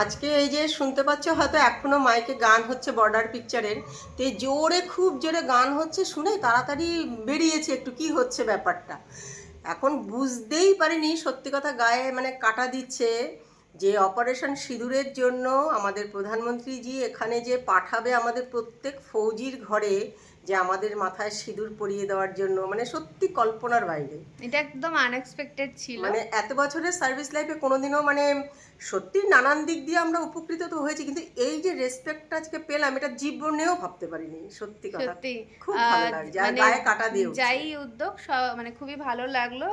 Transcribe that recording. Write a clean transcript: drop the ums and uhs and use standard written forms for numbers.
আজকে এই যে শুনতে পাচ্ছ হয়তো এখনো মাইকে গান হচ্ছে বর্ডার পিকচারের। তো এই জোরে খুব জোরে গান হচ্ছে শুনে তাড়াতাড়ি বেরিয়েছে একটু কি হচ্ছে ব্যাপারটা। এখন বুঝতেই পারিনি, সত্যি কথা গায়ে মানে কাটা দিচ্ছে যে অপারেশন সিঁদুরের জন্য আমাদের প্রধানমন্ত্রীজি এখানে যে পাঠাবে আমাদের প্রত্যেক ফৌজির ঘরে, যে আমাদের মাথায় সিঁদুর পরিয়ে দেওয়ার জন্য, মানে সত্যি কল্পনার বাইরে। এটা একদম আনএক্সপেক্টেড ছিল। মানে এত বছরের সার্ভিস লাইফে কোনোদিনও মানে সত্যি নানান দিক দিয়ে আমরা উপকৃত তো হয়েছি, কিন্তু এই যে রেসপেক্টটা আজকে পেলাম এটা জীবনেও ভাবতে পারিনি, সত্যি কথা। সত্যি খুব ভালো লাগছে আর মানে গায়ে কাটা দিয়ে উঠছে। যাই উদ্যোগ মানে খুবই ভালো লাগলো।